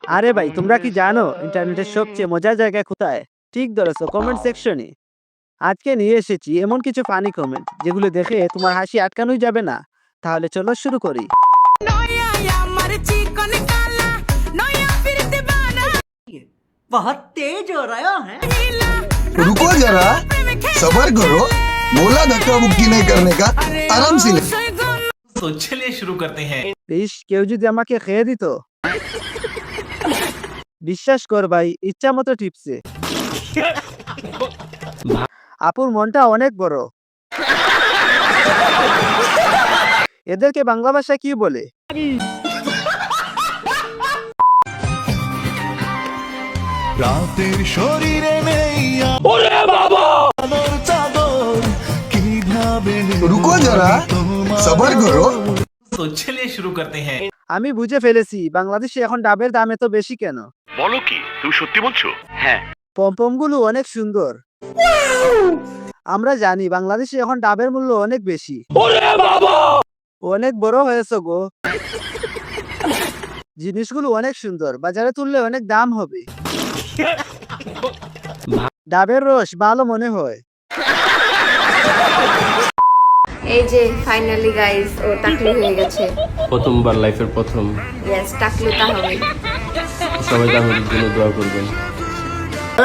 আরে ভাই, তোমরা কি জানো ইন্টারনেটের সবচেয়ে মজার জায়গা কোথায়? ঠিক ধরেছো, কমেন্ট সেকশনে। আজকে নিয়ে এসেছি এমন কিছু ফানি কমেন্ট যেগুলো দেখে তোমার হাসি আটকানোই যাবে না। তাহলে চলো শুরু করি। बहुत तेज हो रहा है। रुको जरा, सबर करो। बोला धक्का मुक्की नहीं करने का, आराम से ले। तो चलिए शुरू करते हैं। ইস, কেউ যদি আমাকে খেয়ে দিত। বিশ্বাস কর ভাই, ইচ্ছা মতো টিপসে। আপুর মনটা অনেক বড়। এদেরকে বাংলা ভাষায় কি বলে? রাতের শরীরে নেই ওরে বাবা চাদর কিভাবে রুকো যারা সবার করো। तो चलिए शुरू करते हैं। আমি বুঝে ফেলেছি বাংলাদেশে এখন ডাবের দাম এত বেশি কেন। বলো কি, তুমি সত্যি বলছো? হ্যাঁ। পমপমগুলো অনেক সুন্দর। আমরা জানি বাংলাদেশে এখন ডাবের মূল্য অনেক বেশি। অনেক বড় হয়েছে গো। জিনিসগুলো অনেক সুন্দর, বাজারে তুললে অনেক দাম হবে। ডাবের রস ভালো মনে হয়। এই যে ফাইনালি গাইস ও টাকলু হয়ে গেছে। প্রথমবার লাইফের প্রথম। ইয়েস, টাকলুটা হবে। সবাই তাহলে জন্য দোয়া করবেন।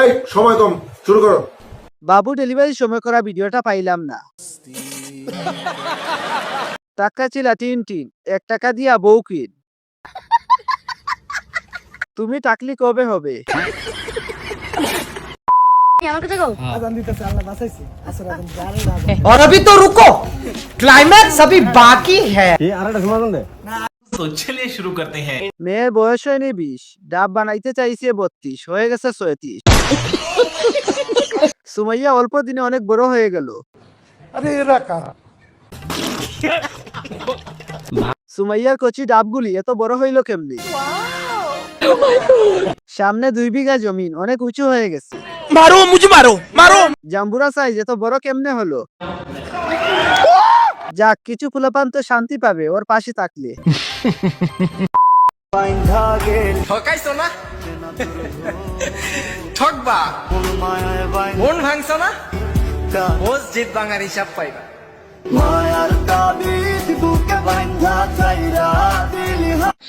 এই সময় কম, শুরু করো। বাবু ডেলিভারির সময় করা ভিডিওটা পাইলাম না। টাকা ছিলা 3 1 টাকা দিয়া বউ কিন। তুমি টাকলি কবে হবে? और अभी तो रुको, क्लाइमैक्स अभी बाकी है। तो चलिए शुरू करते हैं। মেয়ের বয়স হয়নি 20, ডাব বানাইতে চাইছে 32, হয়ে গেছে 36। সুমাইয়া অল্প দিনে অনেক বড় হয়ে গেল। সুমাইয়ার কচি ডাবগুলি এত বড় হইল কেমনি? সামনে 2 বিঘা জমিন, অনেক উঁচু হয়ে গেছে। মারো মুঝে, মারো মারো। জাম্বুরা সাইজ এত বড় কেমনে হলো? যাক, কিছু ফুলাপান তো শান্তি পাবে ওর পাশে থাকলে। ঠকাইছো না? ঠকবা মন ভাঙছো না? মসজিদ ভাঙার হিসাব পাইবা।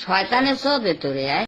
শয়তানের সব ভেতরে আয়।